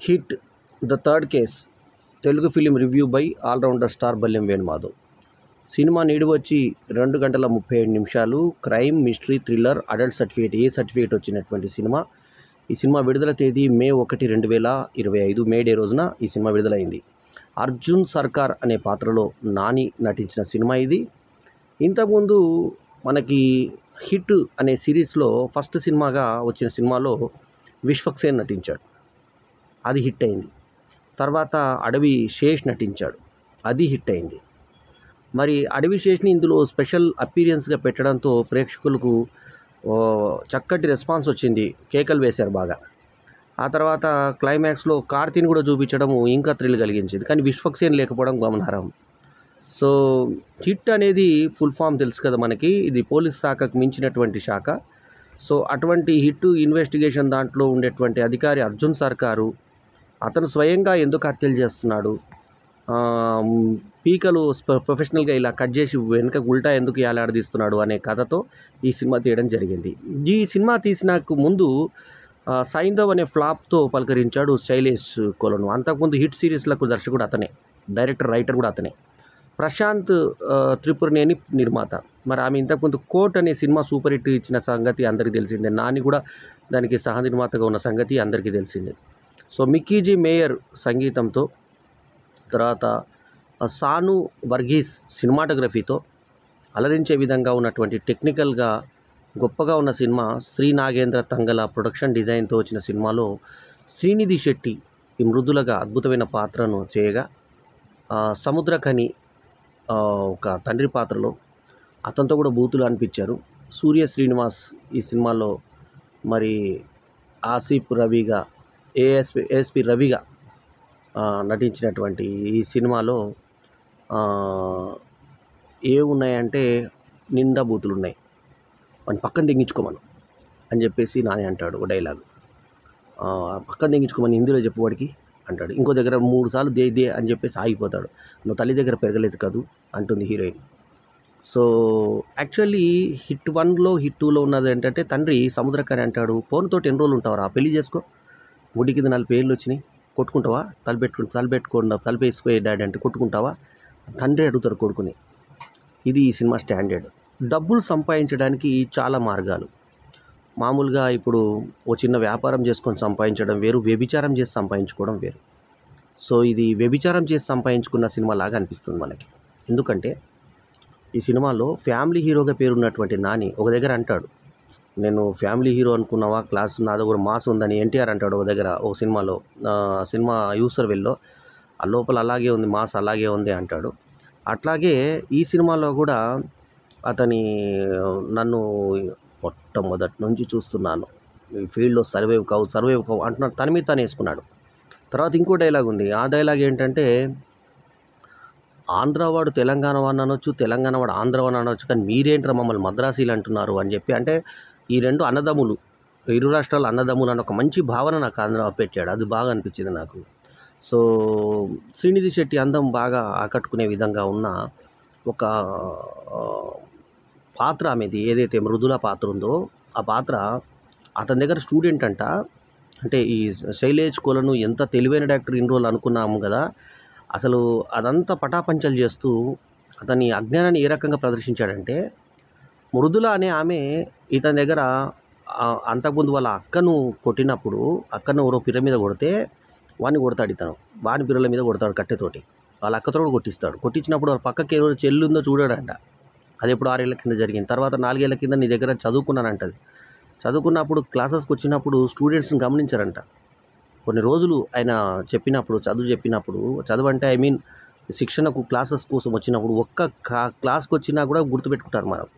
Hit the third case Telugu film review by allrounder star Balyam Venumadhav. సినిమా నిడివి వచ్చి 2 గంటల 37 నిమిషాలు. Crime, mystery, thriller, adult certificate, A certificate వచ్చినటువంటి సినిమా. ఈ సినిమా విడుదల తేదీ మే 1, 2025 మే డే రోజున ఈ సినిమా విడుదలైంది. అర్జున్ సర్కార్ అనే పాత్రలో నాని నటించిన సినిమా ఇది. ఇంతకుముందు మనకి హిట్ అనే సిరీస్లో ఫస్ట్ సినిమాగా వచ్చిన సినిమాలో విశ్వక్సేన్ నటించాడు, అది హిట్ అయింది. తర్వాత అడవి శేష్ నటించాడు, అది హిట్ అయింది. మరి అడవి శేష్ని ఇందులో స్పెషల్ అపీరియన్స్గా పెట్టడంతో ప్రేక్షకులకు చక్కటి రెస్పాన్స్ వచ్చింది, కేకలు వేశారు బాగా. ఆ తర్వాత క్లైమాక్స్లో కార్తీని కూడా చూపించడము ఇంకా థ్రిల్ కలిగించింది. కానీ విశ్వక్సేన్ లేకపోవడం గమనార్హం. సో హిట్ అనేది ఫుల్ ఫామ్ తెలుసు కదా మనకి, ఇది పోలీస్ శాఖకు మించినటువంటి శాఖ. సో అటువంటి హిట్ ఇన్వెస్టిగేషన్ దాంట్లో ఉండేటువంటి అధికారి అర్జున్ సర్కారు, అతను స్వయంగా ఎందుకు హత్యలు చేస్తున్నాడు, పీకలు ప్రొఫెషనల్గా ఇలా కట్ చేసి వెనుక ఉల్టా ఎందుకు ఏలాడదీస్తున్నాడు అనే కథతో ఈ సినిమా తీయడం జరిగింది. ఈ సినిమా తీసినాకు ముందు సైంధవ్ అనే ఫ్లాప్తో పలకరించాడు శైలేష్ కోలను. అంతకుముందు హిట్ సిరీస్లకు దర్శకుడు అతనే, డైరెక్టర్, రైటర్ కూడా అతనే. ప్రశాంత్ త్రిపురనేని నిర్మాత. మరి ఆమె ఇంతకుముందు కోర్ట్ అనే సినిమా సూపర్ హిట్ ఇచ్చిన సంగతి అందరికీ తెలిసిందే. నాని కూడా దానికి సహ నిర్మాతగా ఉన్న సంగతి అందరికీ తెలిసిందే. సో మిక్కీజీ మేయర్ సంగీతంతో, తర్వాత సాను వర్గీస్ సినిమాటోగ్రఫీతో అలరించే విధంగా ఉన్నటువంటి టెక్నికల్గా గొప్పగా ఉన్న సినిమా. శ్రీ నాగేంద్ర తంగల ప్రొడక్షన్ డిజైన్తో వచ్చిన సినిమాలో శ్రీనిధి శెట్టి ఈ మృదులగా అద్భుతమైన పాత్రను చేయగా, సముద్రఖని ఒక తండ్రి పాత్రలో అతనితో కూడా బూతులు అనిపించారు. సూర్య శ్రీనివాస్ ఈ సినిమాలో మరి ఆసిఫ్ రవిగా, ఏఎస్పి రవిగా నటించినటువంటి ఈ సినిమాలో ఏమున్నాయంటే నిండా బూతులు ఉన్నాయి, వాడిని పక్కన తెగించుకోమను అని చెప్పేసి నాని అంటాడు ఒక డైలాగ్. పక్కన తెగించుకోమని హిందీలో చెప్పువాడికి అంటాడు. ఇంకో దగ్గర 3 సార్లు దే అని చెప్పేసి ఆగిపోతాడు. నువ్వు తల్లి దగ్గర పెరగలేదు కదూ అంటుంది హీరోయిన్. సో యాక్చువల్లీ హిట్ 1లో హిట్ 2లో ఉన్నది ఏంటంటే, తండ్రి సముద్రకని అంటాడు, ఫోన్తోటి ఎన్ని రోజులు ఉంటావురా, పెళ్లి చేసుకో, గుడి కింద 40 ఏళ్ళు వచ్చినాయి, కొట్టుకుంటావా, తలపేసుకో డాడీ అంటే కొట్టుకుంటావా, తండ్రి అడుగుతారు కొడుకుని. ఇది ఈ సినిమా స్టాండర్డ్. డబ్బులు సంపాదించడానికి చాలా మార్గాలు. మామూలుగా ఇప్పుడు ఓ చిన్న వ్యాపారం చేసుకొని సంపాదించడం వేరు, వ్యభిచారం చేసి సంపాదించుకోవడం వేరు. సో ఇది వ్యభిచారం చేసి సంపాదించుకున్న సినిమా లాగా అనిపిస్తుంది మనకి. ఎందుకంటే ఈ సినిమాలో ఫ్యామిలీ హీరోగా పేరున్నటువంటి నాని ఒక దగ్గర అంటాడు, నేను ఫ్యామిలీ హీరో అనుకున్నావా, క్లాస్ నా దగ్గర మాస్ ఉందని ఎన్టీఆర్ అంటాడు ఒక దగ్గర, ఒక సినిమాలో, సినిమా యూసర్వెల్లో, ఆ లోపల అలాగే ఉంది, మాస్ అలాగే ఉంది అంటాడు. అట్లాగే ఈ సినిమాలో కూడా అతని నన్ను మొట్టమొదటి నుంచి చూస్తున్నాను, ఈ ఫీల్డ్లో సర్వైవ్ కావు అంటున్నాడు, తన మీద తను వేసుకున్నాడు. తర్వాత ఇంకో డైలాగ్ ఉంది, ఆ డైలాగ్ ఏంటంటే, ఆంధ్రవాడు తెలంగాణ వాడిని అనొచ్చు, తెలంగాణ వాడు ఆంధ్రవాడిని అనొచ్చు, కానీ మీరేంట్రా మమ్మల్ని మద్రాసీలు అంటున్నారు అని చెప్పి. అంటే ఈ 2 అన్నదమ్ములు, ఇరు రాష్ట్రాల అన్నదమ్ములు అని ఒక మంచి భావన నాకు ఆంధ్ర పెట్టాడు, అది బాగా అనిపించింది నాకు. సో శ్రీనిధి శెట్టి అందం బాగా ఆకట్టుకునే విధంగా ఉన్న ఒక పాత్ర ఆమెది. ఏదైతే మృదుల పాత్ర ఉందో ఆ పాత్ర, అతని దగ్గర స్టూడెంట్ అంట. అంటే ఈ శైలేష్ కోలను ఎంత తెలివైన డైరెక్టర్ ఇన్ని రోజులు అనుకున్నాము కదా, అసలు అదంతా పటాపంచలు చేస్తూ అతని అజ్ఞానాన్ని ఏ రకంగా ప్రదర్శించాడంటే, మృదుల అనే ఆమె ఇతని దగ్గర అంతకుముందు వాళ్ళ అక్కను కొట్టినప్పుడు, అక్కను ఎవరో పిర్ర మీద కొడితే వాడిని కొడతాడు, ఇతను వాని పిర్రల మీద కొడతాడు కట్టెతోటి, వాళ్ళ అక్కతో కూడా కొట్టిస్తాడు. కొట్టించినప్పుడు వాళ్ళ పక్కకి ఎవరో చెల్లి ఉందో చూడాడంట. అది ఎప్పుడు 6 ఏళ్ల కింద జరిగింది. తర్వాత 4 ఏళ్ల కింద నీ దగ్గర చదువుకున్నానంటది. చదువుకున్నప్పుడు క్లాసెస్కి వచ్చినప్పుడు స్టూడెంట్స్ని గమనించారంట. కొన్ని రోజులు ఆయన చెప్పినప్పుడు, చదువు అంటే ఐ మీన్ శిక్షణకు క్లాసెస్ కోసం వచ్చినప్పుడు ఒక్క క్లాస్కి వచ్చినా కూడా గుర్తుపెట్టుకుంటారు మనం.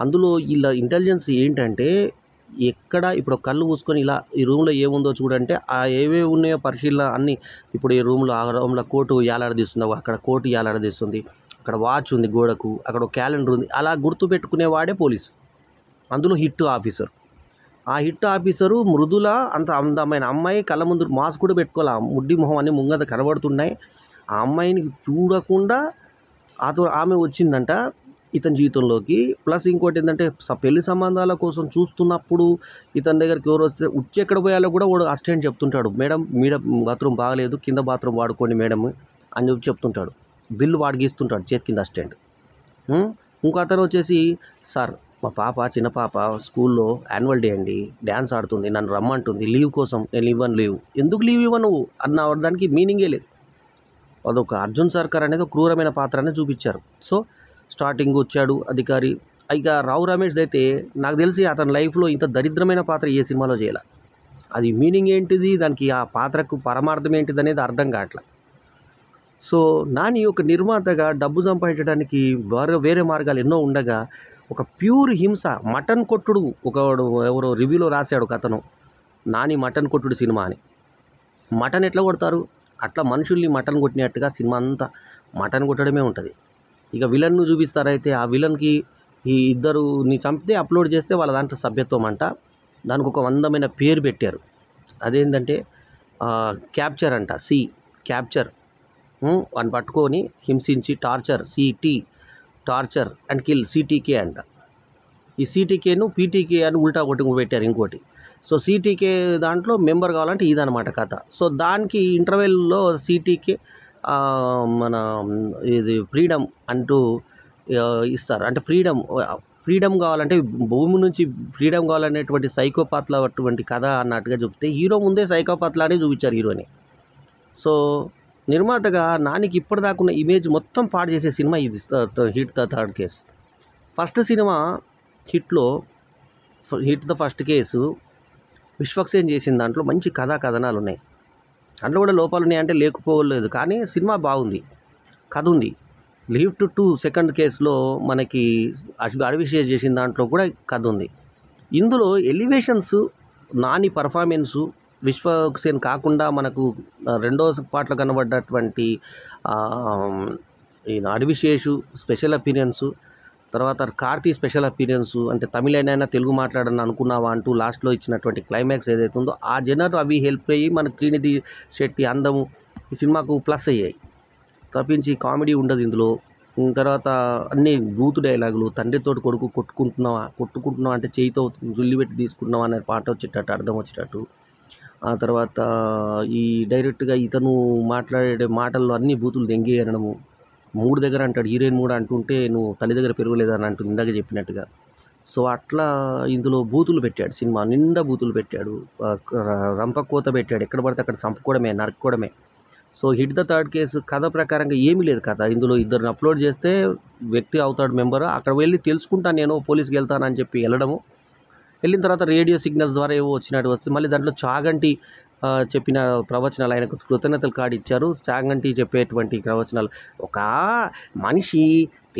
అందులో వీళ్ళ ఇంటెలిజెన్స్ ఏంటంటే, ఎక్కడ ఇప్పుడు కళ్ళు మూసుకొని ఇలా ఈ రూమ్లో ఏముందో చూడంటే, ఆ ఏవేవి ఉన్నాయో పరిశీలన అన్నీ, ఇప్పుడు ఈ రూమ్లో, ఆ రూమ్లో కోటు ఏలాడదీస్తుందో అక్కడ కోటు ఏలాడదీస్తుంది, అక్కడ వాచ్ ఉంది గోడకు, అక్కడ ఒక క్యాలెండర్ ఉంది, అలా గుర్తుపెట్టుకునేవాడే పోలీసు. అందులో హిట్ ఆఫీసర్. ఆ హిట్ ఆఫీసరు మృదుల, అంత అందమైన అమ్మాయి, కళ్ళ ముందు మాస్క్ కూడా పెట్టుకోవాలి, ముడ్డి మొహం అన్నీ ముంగద కనబడుతున్నాయి. ఆ అమ్మాయిని చూడకుండా ఆమె వచ్చిందంట. ఇతని జీవితంలోకి. ప్లస్ ఇంకోటి ఏంటంటే పెళ్లి సంబంధాల కోసం చూస్తున్నప్పుడు ఇతని దగ్గరికి ఎవరు వస్తే ఎక్కడ పోయాలో కూడా వాడు అసిస్టెంట్ చెప్తుంటాడు, మేడం బాత్రూమ్ బాగలేదు, కింద బాత్రూమ్ వాడుకోండి మేడం అని చెప్పి చెప్తుంటాడు. బిల్లు వాడు గీస్తుంటాడు చేతి కింద అసిస్టెంట్. ఇంకో అతను వచ్చేసి, సార్ మా పాప చిన్న పాప స్కూల్లో యాన్యువల్ డే అండి, డ్యాన్స్ ఆడుతుంది, నన్ను రమ్మంటుంది లీవ్ కోసం, నేను ఇవ్వను లీవ్. ఎందుకు లీవ్ ఇవ్వను అన్న దానికి మీనింగే లేదు. అదొక అర్జున్ సర్కార్ అనేది ఒక క్రూరమైన పాత్ర అనేది చూపించారు. సో స్టార్టింగ్ వచ్చాడు అధికారి. ఇక రావు రమేష్ అయితే నాకు తెలిసి అతని లైఫ్లో ఇంత దరిద్రమైన పాత్ర ఏ సినిమాలో చేయాల. అది మీనింగ్ ఏంటిది, దానికి ఆ పాత్రకు పరమార్థం ఏంటిది అనేది అర్థం కావట్లా. సో నాని ఒక నిర్మాతగా డబ్బు సంపాదించడానికి వేరే మార్గాలు ఎన్నో ఉండగా ఒక ప్యూర్ హింస, మటన్ కొట్టుడు, ఎవరో రివ్యూలో రాశాడు ఒక అతను, నాని మటన్ కొట్టుడు సినిమా అని. మటన్ ఎట్లా కొడతారు, అట్లా మనుషుల్ని మటన్ కొట్టినట్టుగా సినిమా అంతా మటన్ కొట్టడమే ఉంటుంది. ఇక విలన్ను చూపిస్తారైతే ఆ విలన్కి ఈ ఇద్దరుని చంపితే అప్లోడ్ చేస్తే వాళ్ళ దాంట్లో సభ్యత్వం అంట. దానికి ఒక అందమైన పేరు పెట్టారు, అదేంటంటే క్యాప్చర్ అంట. క్యాప్చర్, వాడిని పట్టుకొని హింసించి టార్చర్, టార్చర్ అండ్ కిల్, సిటీకే అంట. ఈ సిటీకేను పీటీకే అని ఉల్టా ఒకటి పెట్టారు ఇంకోటి. సో సిటీకే దాంట్లో మెంబర్ కావాలంటే ఇదనమాట కథ. సో దానికి ఇంటర్వెల్లో సిటీకే మన ఇది ఫ్రీడమ్ అంటూ ఇస్తారు. అంటే ఫ్రీడమ్ కావాలంటే భూమి నుంచి ఫ్రీడమ్ కావాలనేటువంటి సైకోపాత్ల అటువంటి కథ అన్నట్టుగా చెప్తే హీరో ముందే సైకోపాత్లానే చూపించారు హీరోని. సో నిర్మాతగా నానికి ఇప్పటిదాకున్న ఇమేజ్ మొత్తం పాడు చేసే సినిమా ఇది, hit the third case. First cinema hit the first case Vishwaksen చేసిన దాంట్లో మంచి కథనాలు ఉన్నాయి. అందులో కూడా లోపాలు ఉన్నాయంటే లేకపోలేదు, కానీ సినిమా బాగుంది, కథ ఉంది. లిఫ్ట్ టు సెకండ్ కేసులో మనకి అడివిషేక్ చేసిన దాంట్లో కూడా కథ ఉంది. ఇందులో ఎలివేషన్స్, నాని పర్ఫార్మెన్సు, విశ్వక్సేన్ కాకుండా మనకు రెండో పాటలో కనబడ్డటువంటి అడివిశేషు స్పెషల్ అపీరియన్సు, తర్వాత కార్తీ స్పెషల్ అపీరియన్సు, అంటే తమిళైనా తెలుగు మాట్లాడని అనుకున్నావా అంటూ లాస్ట్లో ఇచ్చినటువంటి క్లైమాక్స్ ఏదైతే ఉందో ఆ జనర్ అవి హెల్ప్ అయ్యి మన త్రినిధి శెట్టి అందము ఈ సినిమాకు ప్లస్ అయ్యాయి. తప్పించి కామెడీ ఉండదు ఇందులో. తర్వాత అన్ని బూతు డైలాగులు, తండ్రితోటి కొడుకు కొట్టుకుంటున్నావా అంటే చేయితో జుల్లి పెట్టి తీసుకుంటున్నావా అనే పాట వచ్చేటట్టు, అర్థం వచ్చేటట్టు. ఆ తర్వాత ఈ డైరెక్ట్గా ఇతను మాట్లాడే మాటల్లో అన్ని బూతులు దెంగి అనడము, 3 దగ్గర అంటాడు, హీరోయిన్ 3 అంటుంటే నువ్వు తల్లి దగ్గర పెరగలేదని అంటుంది ఇందాక చెప్పినట్టుగా. సో అట్లా ఇందులో బూతులు పెట్టాడు, సినిమా నిండా బూతులు పెట్టాడు, రంపకోత పెట్టాడు, ఎక్కడ పడితే అక్కడ చంపుకోవడమే, నరుక్కోవడమే. So hit the third case కథ ప్రకారంగా ఏమీ లేదు కథ. ఇందులో ఇద్దరిని అప్లోడ్ చేస్తే వ్యక్తి అవుతాడు మెంబరు, అక్కడ వెళ్ళి తెలుసుకుంటాను నేను పోలీస్కి వెళ్తానని చెప్పి వెళ్ళడము, వెళ్ళిన తర్వాత రేడియో సిగ్నల్స్ ద్వారా ఏవో వచ్చినట్టు వస్తుంది. మళ్ళీ దాంట్లో చాగంటి చెప్పిన ప్రవచనాలు, ఆయనకు కృతజ్ఞతలు కార్డు ఇచ్చారు, చాగంటి చెప్పేటువంటి ప్రవచనాలు. ఒక మనిషి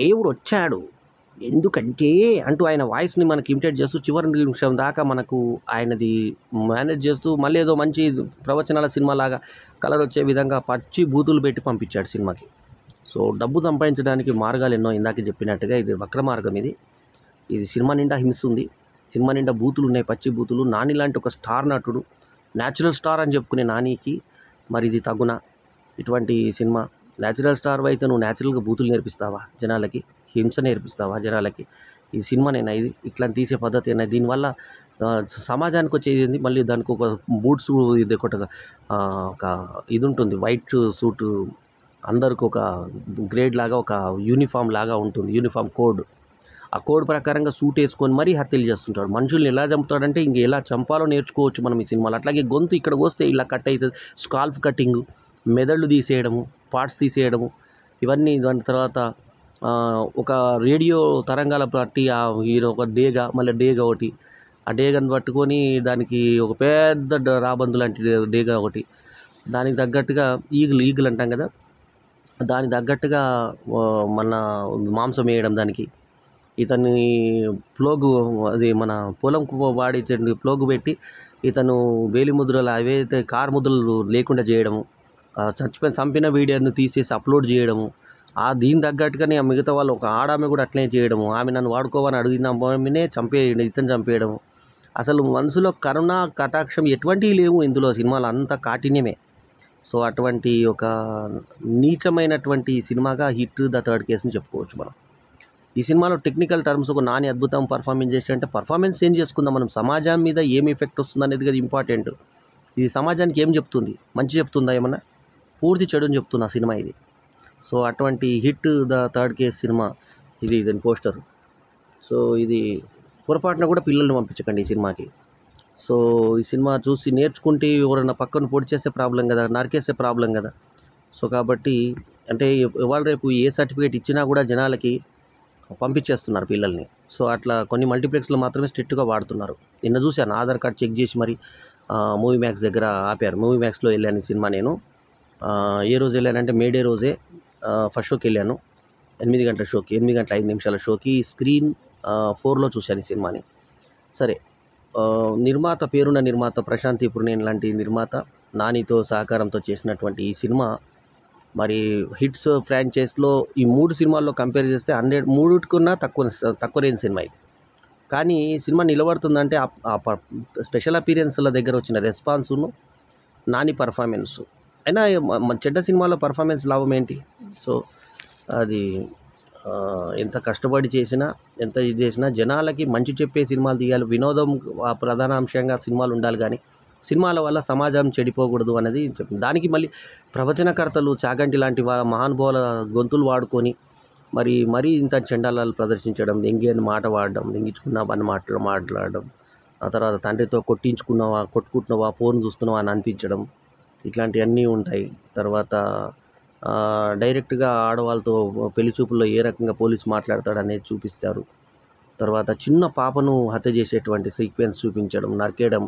దేవుడు వచ్చాడు ఎందుకంటే అంటూ ఆయన వాయిస్ని మనకి ఇమిటేట్ చేస్తూ చివరి నిమిషం దాకా మనకు ఆయనది మేనేజ్ చేస్తూ మళ్ళీ ఏదో మంచి ప్రవచనాల సినిమా లాగా కలర్ వచ్చే విధంగా పచ్చి బూతులు పెట్టి పంపించాడు సినిమాకి. సో డబ్బు సంపాదించడానికి మార్గాలు ఎన్నో, ఇందాక చెప్పినట్టుగా ఇది వక్ర మార్గం. ఇది సినిమా నిండా హింస ఉంది, సినిమా నిండా బూతులు ఉన్నాయి, పచ్చి బూతులు. నాని లాంటి ఒక స్టార్ నటుడు, న్యాచురల్ స్టార్ అని చెప్పుకునే నానికి మరి ఇది తగున ఇటువంటి సినిమా? న్యాచురల్ స్టార్ అయితే నువ్వు న్యాచురల్గా బూతులు నేర్పిస్తావా జనాలకి, హింస నేర్పిస్తావా జనాలకి? ఈ సినిమానేనా ఇది? ఇట్లా తీసే పద్ధతి అయినా? దీనివల్ల సమాజానికి వచ్చేది మళ్ళీ దానికి ఒక బూట్స్, ఇది ఒక ఇది ఉంటుంది, వైట్ సూటు, అందరికి ఒక గ్రేడ్ లాగా ఒక యూనిఫామ్ లాగా ఉంటుంది, యూనిఫామ్ కోడ్. ఆ కోడ్ ప్రకారంగా సూట్ వేసుకొని మరీ హత్యలు చేస్తుంటాడు. మనుషుల్ని ఎలా చంపుతాడంటే ఇంక ఎలా చంపాలో నేర్చుకోవచ్చు మనం ఈ సినిమాలో. అట్లాగే గొంతు ఇక్కడ వస్తే ఇలా కట్ అవుతుంది, స్కాల్ఫ్ కటింగ్, మెదళ్ళు తీసేయడము, పార్ట్స్ తీసేయడము, ఇవన్నీ. దాని తర్వాత ఒక రేడియో తరంగాల బట్టి ఆ హీరో ఒక మళ్ళీ డేగా ఒకటి, ఆ డేగాని పట్టుకొని దానికి ఒక పెద్ద రాబందు లాంటి డేగా ఒకటి, దానికి తగ్గట్టుగా ఈగులు అంటాం కదా, దానికి తగ్గట్టుగా మన మాంసం వేయడం, దానికి ఇతన్ని ప్లోగు, అది మన పొలంకు వాడి ప్లోగు పెట్టి ఇతను వేలి ముద్రలు అవైతే కారు ముద్రలు లేకుండా చేయడము, చంపిన వీడియోను తీసేసి అప్లోడ్ చేయడము, దీని తగ్గట్టుగానే మిగతా వాళ్ళు ఒక ఆడామె కూడా అట్లనే చేయడము, ఆమె నన్ను వాడుకోవాలని అడిగిన ఆమెనే ఇతను చంపేయడము. అసలు మనసులో కరుణ కటాక్షం ఎటువంటివి లేవు ఇందులో, సినిమాలో అంతా కాఠిన్యమే. సో అటువంటి ఒక నీచమైనటువంటి సినిమాగా హిట్ ద థర్డ్ కేస్ని చెప్పుకోవచ్చు మనం. ఈ సినిమాలో టెక్నికల్ టర్మ్స్ ఒక నాని అద్భుతం పర్ఫార్మెన్స్ చేసాడంటే పర్ఫార్మెన్స్ ఏం చేసుకుందాం, మనం సమాజం మీద ఏం ఎఫెక్ట్ వస్తుంది అనేది కదా ఇంపార్టెంట్. ఇది సమాజానికి ఏం చెప్తుంది, మంచి చెప్తుందా ఏమన్నా, పూర్తి చెడుని చెప్తున్నా సినిమా ఇది. సో అటువంటి hit the third case cinema ఇది, దాని పోస్టర్. సో ఇది పొరపాటున కూడా పిల్లల్ని పంపించకండి ఈ సినిమాకి. సో ఈ సినిమా చూసి నేర్చుకుంటే ఎవరైనా పక్కన పొడి చేస్తే ప్రాబ్లం కదా, నరికేస్తే ప్రాబ్లం కదా. సో కాబట్టి అంటే ఇవాళ రేపు ఏ సర్టిఫికేట్ ఇచ్చినా కూడా జనాలకి పంపించేస్తున్నారు పిల్లల్ని. సో అట్లా కొన్ని మల్టీప్లెక్స్లో మాత్రమే స్ట్రిక్ట్గా వాడుతున్నారు. నిన్న చూశాను, ఆధార్ కార్డ్ చెక్ చేసి మరి మూవీ మ్యాక్స్ దగ్గర ఆపారు. మూవీ మ్యాక్స్లో వెళ్ళాను ఈ సినిమా నేను. ఏ రోజు వెళ్ళానంటే మేడే రోజే ఫస్ట్ షోకి వెళ్ళాను. 8 గంటల షోకి, 8 గంటల 5 నిమిషాల షోకి స్క్రీన్ 4లో చూశాను ఈ సినిమాని. సరే, నిర్మాత, పేరున్న నిర్మాత ప్రశాంత్ త్రిపురనేని లాంటి నిర్మాత నానితో సహకారంతో చేసినటువంటి ఈ సినిమా మరి హిట్స్ ఫ్రాంచైజ్లో ఈ 3 సినిమాల్లో కంపేర్ చేస్తే 3కన్నా తక్కువ రేంజ్ సినిమా ఇది. కానీ సినిమా నిలబడుతుందంటే స్పెషల్ అపీరియన్స్ల దగ్గర వచ్చిన రెస్పాన్సును, నాని పర్ఫార్మెన్స్. అయినా చెడ్డ సినిమాలో పర్ఫార్మెన్స్ లాభం ఏంటి? సో అది ఎంత కష్టపడి చేసినా, ఎంత ఇది చేసినా జనాలకి మంచి చెప్పే సినిమాలు తీయాలి, వినోదం ప్రధాన అంశంగా సినిమాలు ఉండాలి. కానీ సినిమాల వల్ల సమాజం చెడిపోకూడదు అనేది చెప్పింది. దానికి మళ్ళీ ప్రవచనకర్తలు చాగంటి లాంటి మహానుభావుల గొంతులు వాడుకొని మరీ ఇంత చండాలాలు ప్రదర్శించడం, దెంగి మాట వాడడం, దెంగించుకున్నావని మాట్లాడడం, ఆ తర్వాత తండ్రితో కొట్టుకుంటున్నావా, ఫోన్ చూస్తున్నావా అని అనిపించడం, ఇట్లాంటివన్నీ ఉంటాయి. తర్వాత డైరెక్ట్గా ఆడవాళ్ళతో పెళ్లి చూపుల్లో ఏ రకంగా పోలీసు మాట్లాడతాడు అనేది చూపిస్తారు. తర్వాత చిన్న పాపను హత్య చేసేటువంటి సీక్వెన్స్ చూపించడం, నరికేయడం,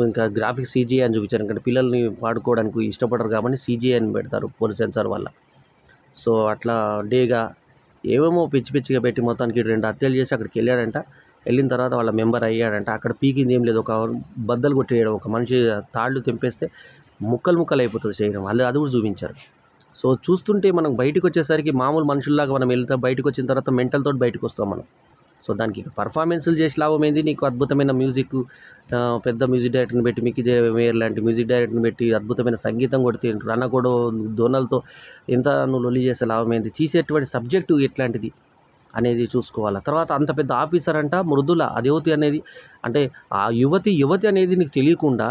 ఇంకా గ్రాఫిక్స్ CGI అని చూపించారు. ఎందుకంటే పిల్లల్ని వాడుకోవడానికి ఇష్టపడరు కాబట్టి CGI అని పెడతారు పోలీస్ సెన్సార్ వల్ల. సో అట్లా డేగా ఏమేమో పిచ్చిగా పెట్టి మొత్తానికి 2 హత్యలు చేసి అక్కడికి వెళ్ళాడంట. వెళ్ళిన తర్వాత వాళ్ళ మెంబర్ అయ్యాడంట. అక్కడ పీకింది ఏం లేదు, ఒక బద్దలు కొట్టేయడం, ఒక మనిషి తాళ్ళు తెంపేస్తే ముక్కలు అయిపోతుంది చేయడం, అది కూడా చూపించారు. సో చూస్తుంటే మనం బయటకు వచ్చేసరికి మామూలు మనుషుల్లాగా మనం వెళ్తాం, బయటకు వచ్చిన తర్వాత మెంటల్ తోటి బయటకు వస్తాం మనం. సో దానికి పర్ఫార్మెన్స్లు చేసి లాభం ఏంది? నీకు అద్భుతమైన మ్యూజిక్, పెద్ద మ్యూజిక్ డైరెక్టర్ని పెట్టి, మిక్కీ జే మేయర్ లాంటి మ్యూజిక్ డైరెక్టర్ని పెట్టి అద్భుతమైన సంగీతం కొడితే రన్నగొడో దోనలతో ఎంత నువ్వు లొల్లి చేసే లాభం ఏంది? చేసేటువంటి సబ్జెక్టు ఎట్లాంటిది అనేది చూసుకోవాలి. తర్వాత అంత పెద్ద ఆఫీసర్ అంట మృదుల, అది యువతి అనేది, అంటే ఆ యువతి అనేది నీకు తెలియకుండా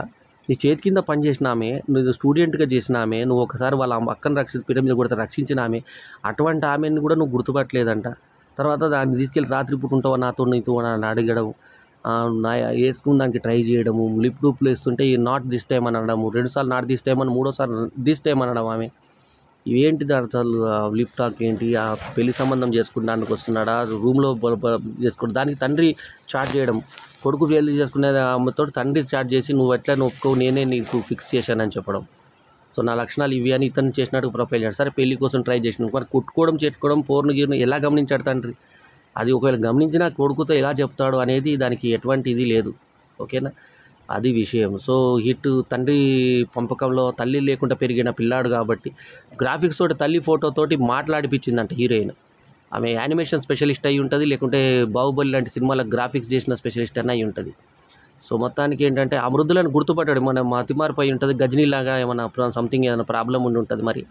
నీ చేతి కింద పనిచేసిన ఆమె, నువ్వు స్టూడెంట్గా చేసిన ఆమె, నువ్వు ఒకసారి వాళ్ళ అక్కను పిరమిడ్ కూడా రక్షించిన ఆమె, అటువంటి ఆమెను కూడా నువ్వు గుర్తుపట్టలేదంట. తర్వాత దాన్ని తీసుకెళ్ళి రాత్రి పూట ఉంటావా నాతో నీతో అని అడగడం, వేసుకున్నానికి ట్రై చేయడము, లిప్ డూప్లు వేస్తుంటే నాట్ దిస్ టైం అని అనడము, 2 సార్లు నాట్ దిస్ టైం అని, 3వ సారి దిస్ టైం అనడం. ఆమె ఇవేంటిది అసలు లిప్ టాక్ ఏంటి? ఆ పెళ్లి సంబంధం చేసుకుంటానికి వస్తున్నాడా, రూమ్లో చేసుకుంటా, దానికి తండ్రి చాట్ చేయడం, కొడుకు పెళ్లి చేసుకునే ఆమెతో తండ్రి చాట్ చేసి నువ్వు ఎట్లా ఒప్పుకోవు, నేనే నీకు ఫిక్స్ చేశానని చెప్పడం. సో నా లక్షణాలు ఇవి అని ఇతను చేసినట్టు ప్రొఫైల్ చేశాడు. సరే పెళ్లి కోసం ట్రై చేసిన, మరి కుట్టుకోవడం చేసుకోవడం పోర్ను గీర్ను ఎలా గమనించాడు తండ్రి? అది ఒకవేళ గమనించినా కొడుకుతో ఎలా చెప్తాడు అనేది దానికి ఎటువంటి ఇది లేదు. ఓకేనా, అది విషయం. సో హిట్ తండ్రి పంపకంలో తల్లి లేకుండా పెరిగిన పిల్లాడు కాబట్టి గ్రాఫిక్స్ తోటి తల్లి ఫోటోతోటి మాట్లాడిపించిందంట హీరోయిన్. ఆమె యానిమేషన్ స్పెషలిస్ట్ అయి ఉంటుంది, లేకుంటే బాహుబలి లాంటి సినిమాలకు గ్రాఫిక్స్ చేసిన స్పెషలిస్ట్ అని అయి ఉంటుంది. సో మొత్తానికి ఏంటంటే ఆ మృదులను గుర్తుపట్టాడు. మన మతిమార్పు అయి ఉంటుంది, గజనీలాగా ఏమైనా సంథింగ్ ఏమైనా ప్రాబ్లం ఉండి ఉంటుంది. మరి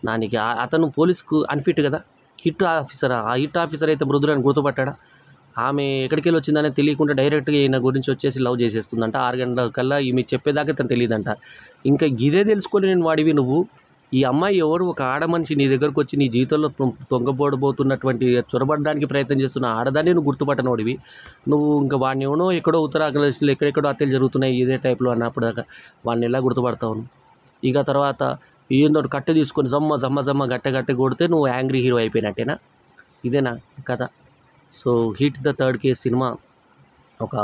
దానికి అతను పోలీసుకు అన్ఫిట్ కదా, హిట్ ఆఫీసర్. ఆ హిట్ ఆఫీసర్ అయితే మృదులను గుర్తుపట్టాడా? ఆమె ఎక్కడికి వెళ్ళి వచ్చిందనే తెలియకుండా డైరెక్ట్గా ఈయన గురించి వచ్చేసి లవ్ చేసేస్తుందంట. 6 గంటల కల్లా ఈమె చెప్పేదాకా తను తెలియదంట. ఇంకా ఇదే తెలుసుకొని నేను వాడివి నువ్వు, ఈ అమ్మాయి ఎవరు, ఒక ఆడ మనిషి నీ దగ్గరకు వచ్చి నీ జీవితంలో తొంగబోడబోతున్నటువంటి చొరబడడానికి ప్రయత్నం చేస్తున్న ఆడదాన్ని నువ్వు గుర్తుపట్టనోడివి. నువ్వు ఇంకా వాడిని ఎవనో ఎక్కడో ఉత్తరాఖండ్లో ఎక్కడెక్కడో హత్యలు జరుగుతున్నాయి ఇదే టైప్లో అన్నప్పుడు దాకా వాడిని ఎలా గుర్తుపడతావు? ఇక తర్వాత ఏందో కట్టె తీసుకొని జమ్మ గట్టె కొడితే నువ్వు యాంగ్రీ హీరో అయిపోయినట్టేనా? ఇదేనా కథ? So hit the third case cinema ఒక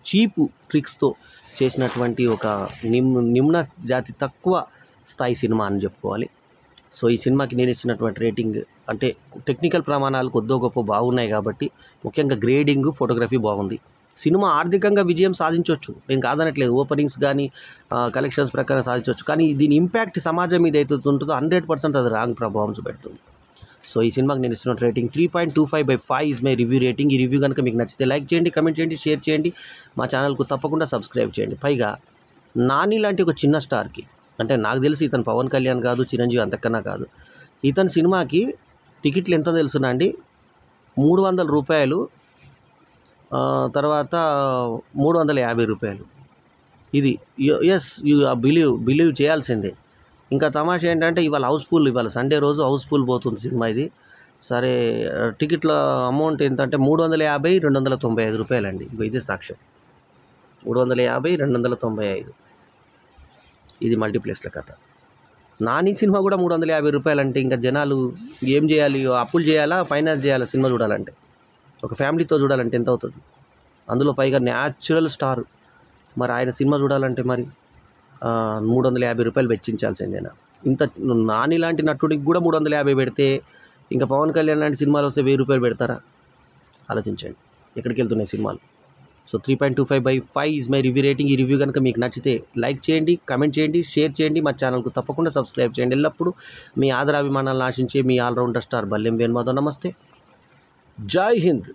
చీప్ ట్రిక్స్తో చేసినటువంటి ఒక నిమ్న జాతి తక్కువ స్థాయి సినిమా అని చెప్పుకోవాలి. సో ఈ సినిమాకి నేను ఇచ్చినటువంటి రేటింగ్ అంటే టెక్నికల్ ప్రమాణాలు కొద్దో గొప్ప బాగున్నాయి కాబట్టి, ముఖ్యంగా గ్రేడింగ్, ఫోటోగ్రఫీ బాగుంది. సినిమా ఆర్థికంగా విజయం సాధించవచ్చు, నేను కాదనట్లేదు. ఓపెనింగ్స్ కానీ కలెక్షన్స్ ప్రకారం సాధించవచ్చు. కానీ దీని ఇంపాక్ట్ సమాజం మీద అయితే ఉంటుందో 100% అది రాంగ్ ప్రభావం చూపెడుతుంది. సో ఈ సినిమాకి నేను ఇస్తున్న rating 3.25/5 is my review rating. ఈ రివ్యూ కనుక మీకు నచ్చితే లైక్ చేయండి, కమెంట్ చేయండి, షేర్ చేయండి, మా ఛానల్కు తప్పకుండా సబ్స్క్రైబ్ చేయండి. పైగా నాని లాంటి ఒక చిన్న స్టార్కి, అంటే నాకు తెలిసి ఇతను పవన్ కళ్యాణ్ కాదు, చిరంజీవి అంతకన్నా కాదు, ఇతని సినిమాకి టికెట్లు ఎంత తెలుసునా అండి? రూ. 300, తర్వాత 350 రూపాయలు. ఇది ఎస్ యూ బిలీవ్ చేయాల్సిందే. ఇంకా తమాషా ఏంటంటే ఇవాళ హౌస్ఫుల్, ఇవాళ సండే రోజు హౌస్ఫుల్ పోతుంది సినిమా ఇది. సరే టికెట్ల అమౌంట్ ఎంత అంటే 350, 295 రూపాయలండి. ఇదే సాక్ష్యం. 350, 295. ఇది మల్టీప్లెక్స్ల కథ. నాని సినిమా కూడా 350 రూపాయలంటే ఇంకా జనాలు ఏం చేయాలి? అప్పులు చేయాలా, ఫైనాన్స్ చేయాలా సినిమా చూడాలంటే? ఒక ఫ్యామిలీతో చూడాలంటే ఎంత అవుతుంది? అందులో పైగా న్యాచురల్ స్టార్. మరి ఆయన సినిమా చూడాలంటే మరి 350 రూపాయలు వెచ్చించాల్సిందేనా? ఇంత నాని లాంటి నటుడికి కూడా 350 పెడితే ఇంకా పవన్ కళ్యాణ్ లాంటి సినిమాలు వస్తే 1000 రూపాయలు పెడతారా? ఆలోచించండి ఎక్కడికి వెళ్తున్నాయి సినిమాలు. So 3.25/5 is my review rating. ఈ రివ్యూ కనుక మీకు నచ్చితే లైక్ చేయండి, కమెంట్ చేయండి, షేర్ చేయండి. మా ఛానల్కు తప్పకుండా సబ్స్క్రైబ్ చేయండి. ఎల్లప్పుడూ మీ ఆదరాభిమానాలను ఆశించే మీ ఆల్రౌండర్ స్టార్ బల్లెం వేణుమాధవ్. నమస్తే, జై హింద్.